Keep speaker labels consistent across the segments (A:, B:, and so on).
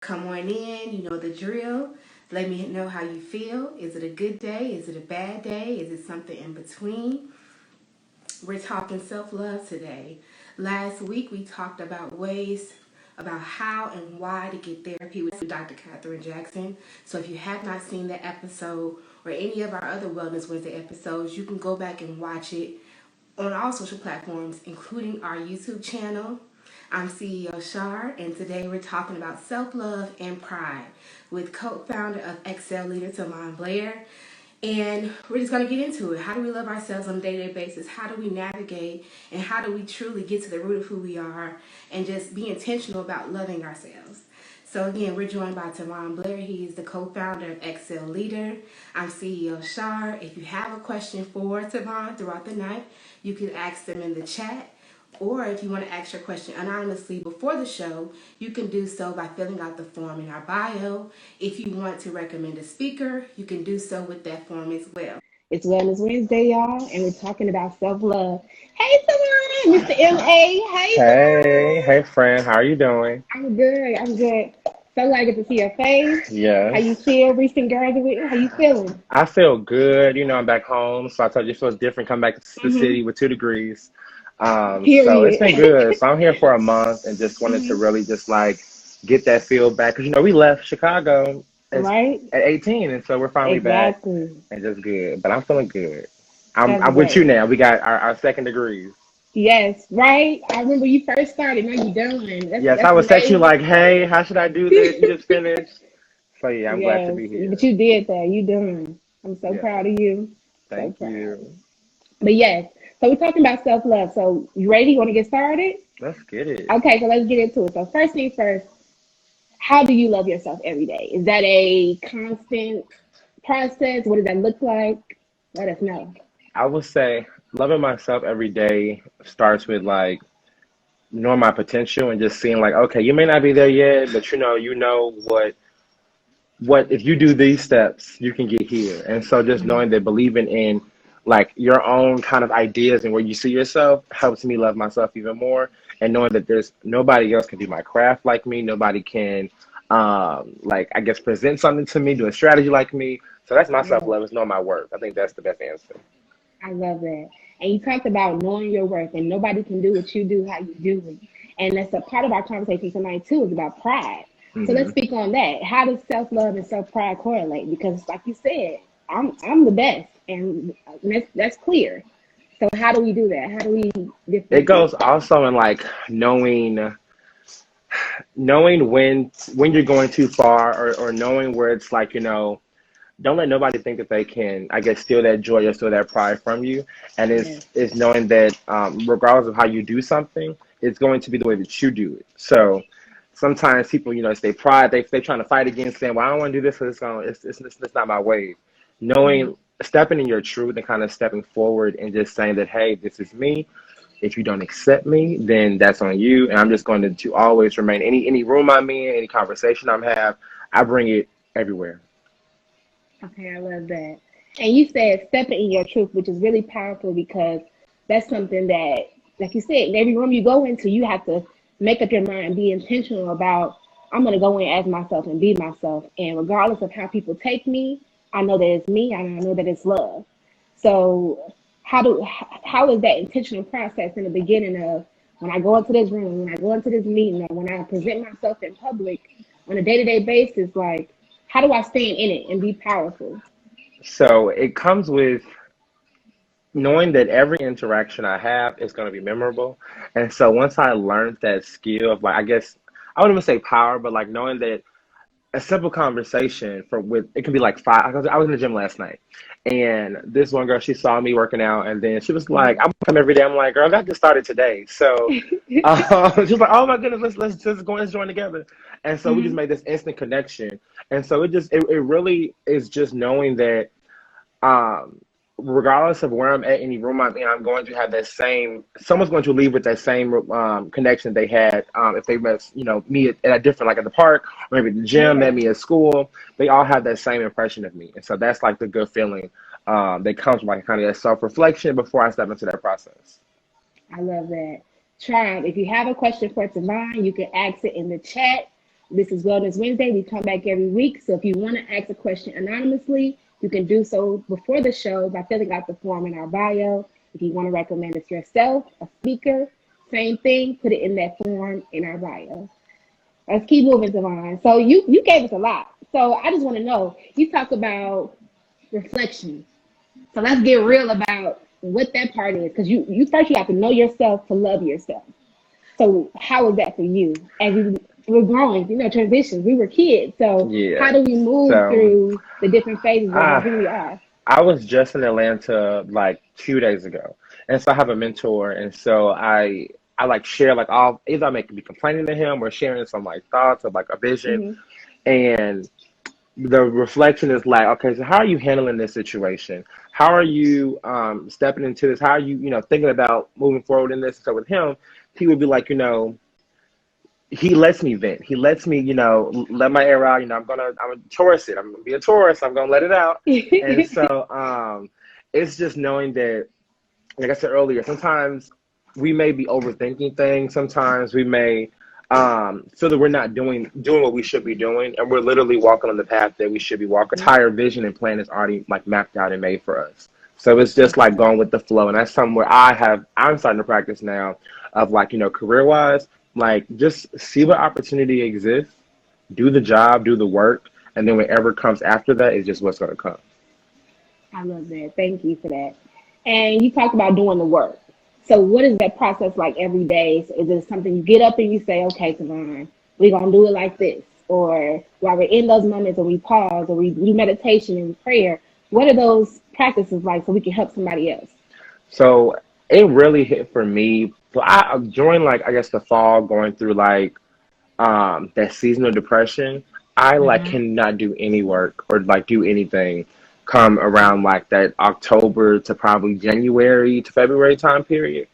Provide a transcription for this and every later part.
A: Come on in, you know the drill. Let me know how you feel. Is it a good day? Is it a bad day? Is it something in between? We're talking self love today. Last week we talked about ways about how and why to get therapy with Dr. Katherine Jackson. So if you have not seen that episode or any of our other Wellness Wednesday episodes, you can go back and watch it on all social platforms, including our YouTube channel. I'm CEO Shar, and today we're talking about self-love and pride with co-founder of Xceleader, Tevon Blair. And we're just going to get into it. How do we love ourselves on a day-to-day basis? How do we navigate? And how do we truly get to the root of who we are and just be intentional about loving ourselves? So again, we're joined by Tevon Blair. He's the co-founder of Xceleader. I'm CEO Shar. If you have a question for Tevon throughout the night, you can ask them in the chat. Or if you want to ask your question anonymously before the show, you can do so by filling out the form in our bio. If you want to recommend a speaker, you can do so with that form as well. It's Wellness Wednesday, y'all, and we're talking about self-love. Hey, Tevon, Mr. M.A. Hey,
B: Hey,
A: Tevon.
B: hey friend, how are you doing?
A: I'm good. I'm good. So glad I get to see your face. How you
B: Yes.
A: feel? Recent graduate. How you feeling?
B: I feel good. I'm back home, so I told you it feels different coming back to the
A: Mm-hmm.
B: city with 2 degrees. So it's
A: Period.
B: been good. So I'm here for a month and just wanted to
A: Mm-hmm.
B: really just like get that feel back. Because we left Chicago as,
A: Right?
B: at 18, and so we're finally back
A: Exactly.
B: and just good. But I'm feeling good. I'm
A: That's
B: I'm with you
A: great.
B: now. We got our second degrees.
A: Yes, right. I remember you first started. Now you're done. That's
B: Yes, I
A: that's
B: was texting you
A: amazing.
B: like, hey, how should I do this? You just finished. So yeah, I'm glad to
A: Yes,
B: be
A: but
B: here.
A: you did that. You done. I'm so
B: Yeah,
A: proud of you. So
B: thank
A: proud.
B: you.
A: But yes, so we're talking about self love. So you ready? You want to get started?
B: Let's get it.
A: Okay, so let's get into it. So first thing first, how do you love yourself every day? Is that a constant process? What does that look like? Let us know.
B: I would say loving myself every day starts with like knowing my potential and just seeing like, okay, you may not be there yet, but you know what if you do these steps, you can get here. And so just
A: Mhm.
B: knowing that believing in like your own kind of ideas and where you see yourself helps me love myself even more. And knowing that there's nobody else can do my craft like me, nobody can like I guess present something to me, do a strategy like me. So that's my self
A: Yeah.
B: love is knowing my worth. I think that's the best answer.
A: I love that. And you talked about knowing your worth, and nobody can do what you do how you do it. And that's a part of our conversation tonight too, is about pride. So let's
B: Hmm.
A: speak on that. How does self love and self pride correlate? Because, like you said, I'm the best, and that's clear. So how do we do that? How do we
B: It
A: differentiate?
B: goes also in like knowing when you're going too far or knowing where it's like, don't let nobody think that they can, I guess, steal that joy or steal that pride from you. And
A: Yes.
B: it's knowing that regardless of how you do something, it's going to be the way that you do it. So sometimes people, it's their pride, they trying to fight against saying, well, I don't want to do this because it's not my way.
A: Mhm.
B: Knowing, stepping in your truth and kind of stepping forward and just saying that, hey, this is me. If you don't accept me, then that's on you. And I'm just going to always remain any room I'm in, any conversation I'm have, I bring it everywhere.
A: Okay, I love that. And you said stepping in your truth, which is really powerful because that's something that, like you said, in every room you go into, you have to make up your mind, be intentional about, I'm going to go in as myself and be myself. And regardless of how people take me, I know that it's me and I know that it's love. So how is that intentional process in the beginning of when I go into this room, when I go into this meeting, or when I present myself in public on a day-to-day basis, like how do I stand in it and be powerful?
B: So it comes with knowing that every interaction I have is going to be memorable. And so once I learned that skill of like, I guess I wouldn't even say power, but like knowing that a simple conversation for with it can be like five. I was in the gym last night, and this one girl she saw me working out, and then she was like,
A: Mhm.
B: "I'm come every day." I'm like, "Girl, I got just started today." So she was like, "Oh my goodness, let's go let's join together." And so we just
A: Mhm.
B: made this instant connection, and so it really is just knowing that um, regardless of where I'm at, any room I'm in, I'm going to have that same. Someone's going to leave with that same connection they had if they met, me at a different, like at the park or maybe at the gym, met
A: Yeah,
B: me at school. They all have that same impression of me, and so that's like the good feeling that comes from like kind of that self reflection before I step into that process.
A: I love that. Tribe, if you have a question for Tavon, you can ask it in the chat, This is Wellness Wednesday. We come back every week. So if you want to ask a question anonymously, you can do so before the show by filling out the form in our bio. If you want to recommend us yourself, a speaker, same thing, put it in that form in our bio. Let's keep moving, Tevon. So you gave us a lot. So I just want to know, you talk about reflection. So let's get real about what that part is. Because you first you have to know yourself to love yourself. So how was that for you? As we were growing, transitions. We were kids. So
B: Yeah.
A: how do we move
B: So
A: through the different phases of
B: I
A: who we are?
B: I was just in Atlanta like 2 days ago, and so I have a mentor, and so I like share like all either I may be complaining to him or sharing some like thoughts of like a vision,
A: Mm-hmm.
B: and the reflection is like, okay, so how are you handling this situation? How are you stepping into this? How are you, thinking about moving forward in this? So with him, he would be like, he lets me vent. He lets me, let my air out. I'm a Taurus it. I'm gonna be a Taurus. I'm gonna let it out. And so it's just knowing that, like I said earlier, sometimes we may be overthinking things. Sometimes we may feel that we're not doing what we should be doing, and we're literally walking on the path that we should be walking. Entire vision and plan is already like mapped out and made for us. So it's just like going with the flow, and that's something where I'm starting to practice now, of like career wise, like just see what opportunity exists, do the job, do the work, and then whatever comes after that is just what's going to come.
A: I love that. Thank you for that. And you talked about doing the work. So what is that process like every day? So is it something you get up and you say, okay, Tevon, we're going to do it like this? Or while we're in those moments or we pause or we do meditation and prayer, what are those practices like so we can help somebody else?
B: So it really hit for me. So I during like I guess the fall, going through like that seasonal depression, I like
A: Mm-hmm.
B: cannot do any work or like do anything come around like that October to probably January to February time period.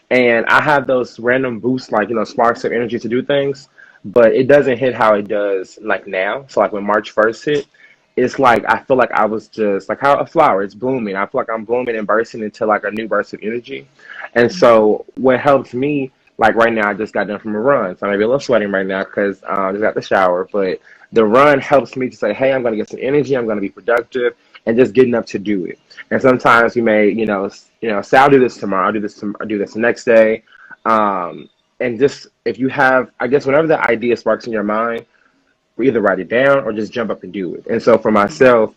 B: And I have those random boosts, like, sparks of energy to do things, but it doesn't hit how it does like now. So like when March 1st hit, it's like I feel like I was just like how a flower, it's blooming. I feel like I'm blooming and bursting into like a new burst of energy. And so what helps me, like right now, I just got done from a run. So I may be a little sweating right now because I just got the shower. But the run helps me to say, hey, I'm going to get some energy. I'm going to be productive and just getting up to do it. And sometimes we may, say I'll do this tomorrow. I'll do this the next day. And just if you have, I guess, whenever the idea sparks in your mind, either write it down or just jump up and do it. And so for myself,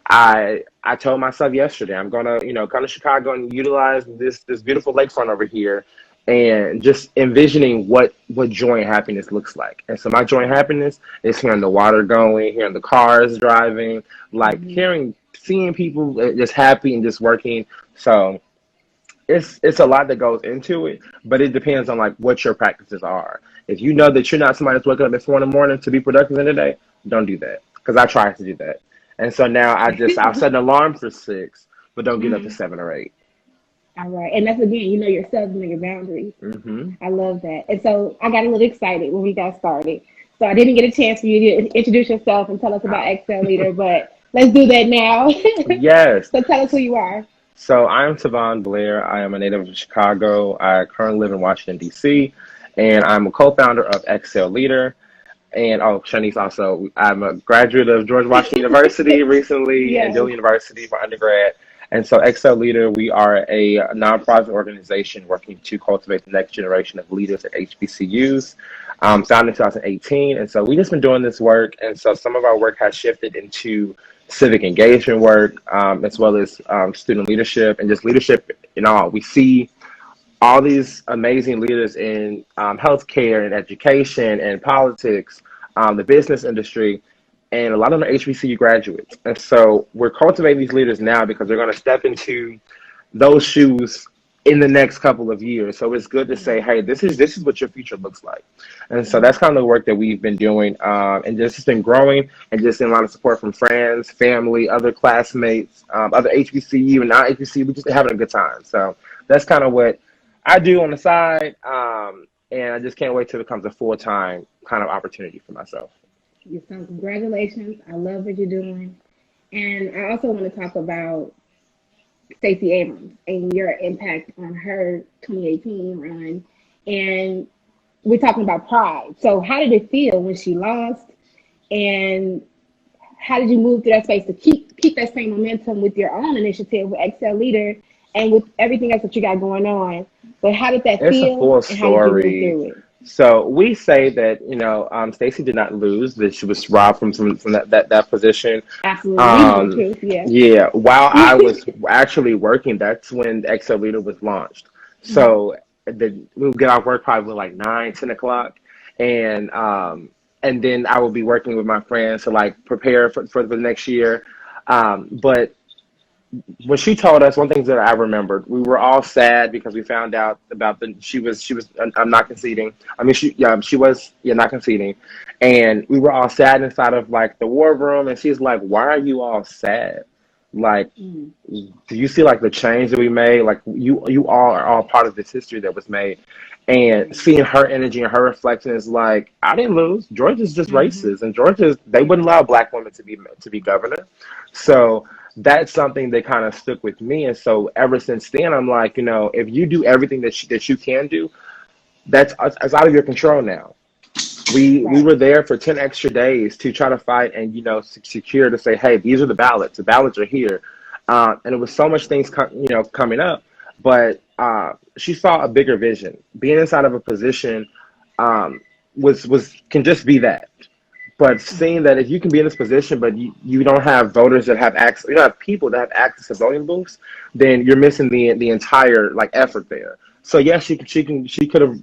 B: I told myself yesterday I'm gonna come to Chicago and utilize this beautiful lakefront over here, and just envisioning what joy and happiness looks like. And so my joy and happiness is hearing the water going, hearing the cars driving, like
A: Mm-hmm.
B: seeing people just happy and just working. So it's a lot that goes into it, but it depends on like what your practices are. If you know that you're not somebody that's waking up at 4 in the morning to be productive in the day, don't do that. Because I tried to do that, and so now I'll set an alarm for 6, but don't get up to
A: Mm-hmm.
B: 7 or 8.
A: All right. And that's again, you know yourself and your boundaries.
B: Hmm.
A: I love that. And so I got a little excited when we got started. So I didn't get a chance for you to introduce yourself and tell us about
B: Oh.
A: Xceleader, but let's do that now.
B: Yes.
A: So tell us who you are.
B: So I'm Tevon Blair. I am a native of Chicago. I currently live in Washington, D.C., and I'm a co-founder of Xceleader. And Char'Nese also, I'm a graduate of George Washington University recently and
A: Yes.
B: Dillon University for undergrad. And so Xceleader, we are a nonprofit organization working to cultivate the next generation of leaders at HBCUs, founded in 2018. And so we've just been doing this work. And so some of our work has shifted into civic engagement work, as well as student leadership and just leadership in all. We see all these amazing leaders in healthcare and education and politics, the business industry, and a lot of them are HBCU graduates. And so we're cultivating these leaders now because they're going to step into those shoes in the next couple of years. So it's good to say, hey, this is what your future looks like. And so that's kind of the work that we've been doing, and just it's been growing, and just in a lot of support from friends, family, other classmates, other HBCU and not HBCU. We're just having a good time. So that's kind of what I do on the side, and I just can't wait till it becomes a full-time kind of opportunity for myself.
A: So congratulations. I love what you're doing. And I also want to talk about Stacey Abrams and your impact on her 2018 run. And we're talking about pride. So how did it feel when she lost, and how did you move through that space to keep that same momentum with your own initiative with Xceleader and with everything else that you got going on? But how did that
B: It's a
A: feel,
B: full
A: and how did you move
B: story.
A: through it?
B: So we say that Stacey did not lose; that she was robbed from that position.
A: Absolutely, we know the
B: Um,
A: truth. Yeah.
B: yeah, while I was actually working, that's when the Excel Leader was launched.
A: Mhm.
B: So we would get off work probably like 9, 10 o'clock, and then I would be working with my friends to like prepare for the next year. But when she told us, one thing that I remembered, we were all sad because we found out about she was I'm not conceding. I mean she was not conceding, and we were all sad inside of like the war room, and she's like, "Why are you all sad? Like,
A: Mm.
B: do you see like the change that we made? Like you all are all part of this history that was made." And
A: Right.
B: seeing her energy and her reflection is like, I didn't lose. Georgia's just
A: Mhm.
B: racist, and Georgia's they
A: Yeah.
B: wouldn't allow black women to be governor. So that's something that kind of stuck with me. And so ever since then, I'm like, if you do everything that you can do, that's out of your control now. We
A: Right.
B: were there for 10 extra days to try to fight and secure to say, hey, these are the ballots are here. And it was so much things coming up, but she saw a bigger vision. Being inside of a position was can just be that. But seeing
A: Mhm.
B: that if you can be in this position, but you don't have voters that have access, you don't have people that have access to voting booths, then you're missing the entire like effort there. So yes, she could have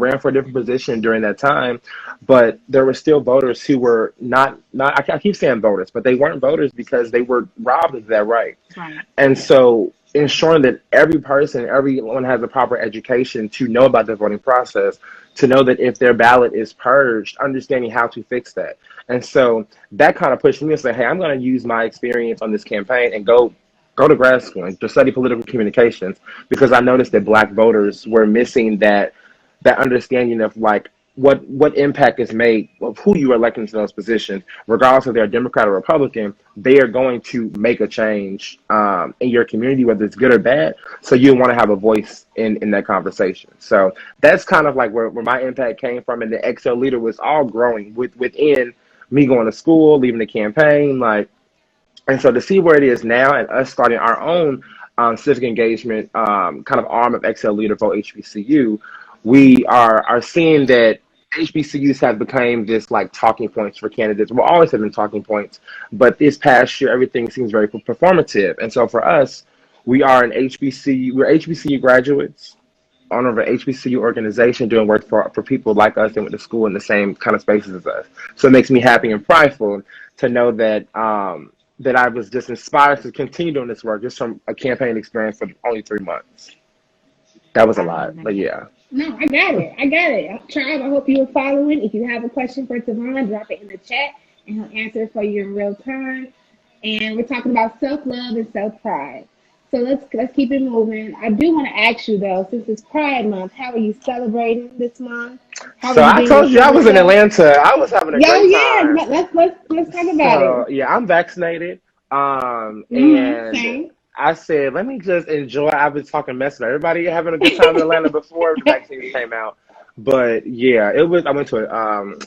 B: ran for a different position during that time, but there were still voters who were not. I keep saying voters, but they weren't voters because they were robbed of that right.
A: Right.
B: And so ensuring that everyone has a proper education to know about the voting process, to know that if their ballot is purged, understanding how to fix that. And so that kind of pushed me to say, hey, I'm going to use my experience on this campaign and go to grad school and to study political communications, because I noticed that black voters were missing that understanding of like what impact is made of who you are electing to those positions, regardless if they're Democrat or Republican. They are going to make a change in your community, whether it's good or bad. So you want to have a voice in that conversation. So that's kind of like where my impact came from, and the XL leader was all growing within me going to school, leaving the campaign, like, and so to see where it is now and us starting our own civic engagement kind of arm of XL Leader for HBCU, we are seeing that HBCUs have become this like talking points for candidates. We'll always have been talking points, but this past year everything seems very performative. And so for us, we are an HBCU. We're HBCU graduates on an HBCU organization doing work for people like us and went to school in the same kind of spaces as us. So it makes me happy and prideful to know that I was just inspired to continue doing this work just from a campaign experience for only 3 months. That was a
A: I love
B: lot, but
A: that.
B: yeah.
A: No, I got it. I got it. Tribe, I hope you were following. If you have a question for Tevon, drop it in the chat and he'll answer it for you in real time. And we're talking about self-love and self-pride. So let's keep it moving. I do want to ask you though, since it's Pride Month, how are you celebrating this month? How are
B: So
A: you
B: I
A: being your
B: told you I
A: full
B: was in
A: self?
B: Atlanta. I was having a
A: Yo,
B: great
A: yeah,
B: time.
A: let's talk about
B: So
A: it.
B: yeah, I'm vaccinated. And
A: Same.
B: I said, let me just enjoy. I've been talking mess with everybody having a good time in Atlanta before the vaccines came out. But yeah, it was. I went to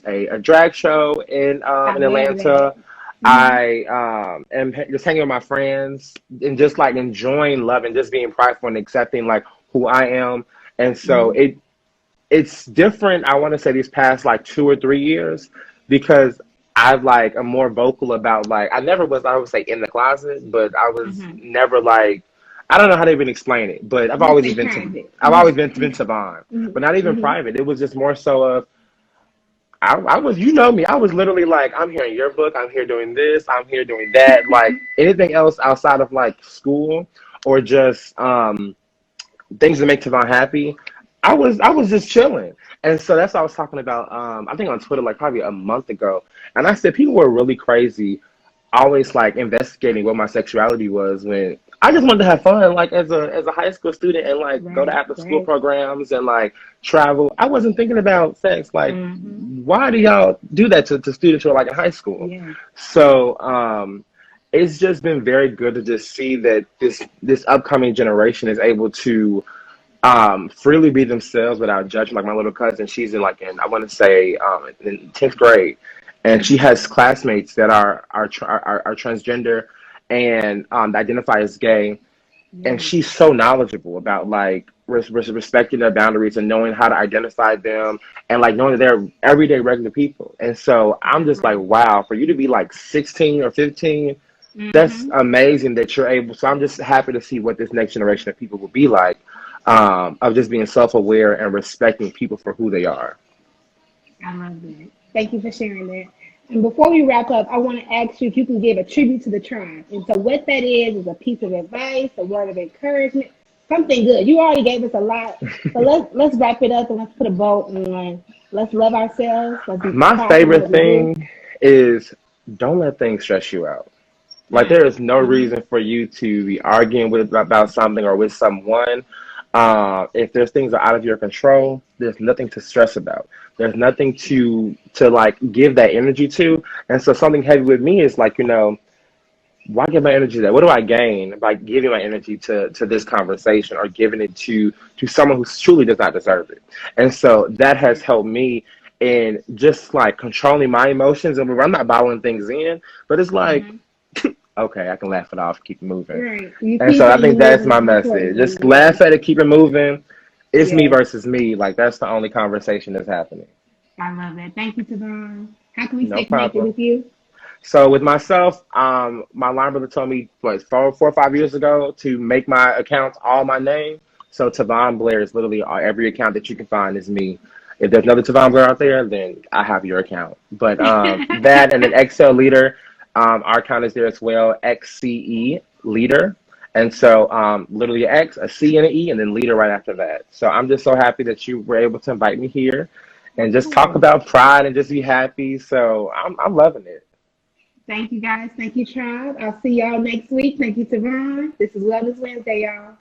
B: a drag show
A: I
B: in
A: love that.
B: Atlanta.
A: Hmm.
B: I am just hanging with my friends and just like enjoying love and just being prideful and accepting like who I am. And so
A: Hmm.
B: it's different. I want to say these past like 2 or 3 years, because I'm more vocal about like I never was, I would say, in the closet, but I was
A: Hmm.
B: never like, I don't know how to even explain it, but
A: Let's say private.
B: I've always been Tevon,
A: Hmm.
B: but not even
A: Hmm.
B: private. It was just more so of I was, you know me, I was literally like, I'm here in your book, I'm here doing this, I'm here doing that, like anything else outside of like school or just things that make Tavon happy, I was just chilling. And so that's what I was talking about. I think on Twitter like probably a month ago, and I said people were really crazy, always like investigating what my sexuality was when I just wanted to have fun, like as a high school student and like go to
A: Right,
B: after school
A: right.
B: programs and like travel. I wasn't thinking about sex. Like,
A: Hmm.
B: why do y'all do that to students who are like in high school?
A: Yeah.
B: So it's just been very good to just see that this upcoming generation is able to freely be themselves without judging. Like my little cousin, she's in like in I want to say in 10th grade, and she has classmates that are transgender and identify as gay, and
A: Yes.
B: she's so knowledgeable about like respecting their boundaries and knowing how to identify them and like knowing that they're everyday regular people. And so I'm just like,
A: Right.
B: wow, for you to be like 16 or 15, that's
A: Mm-hmm.
B: amazing that you're able. So I'm just happy to see what this next generation of people will be like, of just being self-aware and respecting people for who they are.
A: I love that. Thank you for sharing that. And before we wrap up, I want to ask you if you can give a tribute to the tribe. And so, what that is a piece of advice, a word of encouragement, something good. You already gave us a lot, but let's wrap it up and let's put a bow on. Let's love ourselves. Let's be
B: My
A: proud of
B: favorite
A: what we do.
B: thing is don't let things stress you out. Like there is no
A: Mm-hmm.
B: reason for you to be arguing with about something or with someone. If there's things that are out of your control, there's nothing to stress about. There's nothing to like give that energy to. And so something heavy with me is like, why give my energy to that? What do I gain by giving my energy to this conversation or giving it to someone who truly does not deserve it? And so that has helped me in just like controlling my emotions. And I'm not bottling things in, but it's like,
A: Mm-hmm.
B: okay, I can laugh it off, keep it moving.
A: Right. You
B: And so
A: keep
B: I
A: it, you
B: think
A: move
B: that's
A: on.
B: my
A: It's important
B: message.
A: to
B: Just
A: move on.
B: laugh at it, keep it moving. It's me
A: Yes.
B: versus me. Like that's the only conversation that's happening.
A: I love that. Thank you, Tevon. How can we
B: No
A: stay connected
B: problem.
A: with you?
B: So with myself, my line brother told me what 4 or 5 years ago to make my accounts all my name. So Tevon Blair is literally every account that you can find is me. If there's another Tevon Blair out there, then I have your account. But that and then Xceleader, our account is there as well. XCE leader. And so literally X, a C and an E, and then leader right after that. So I'm just so happy that you were able to invite me here and
A: Of
B: just talk
A: course.
B: about pride and just be happy. So I'm loving it.
A: Thank you, guys. Thank you, Tribe. I'll see y'all next week. Thank you, Tevon. This is Wellness Wednesday, y'all.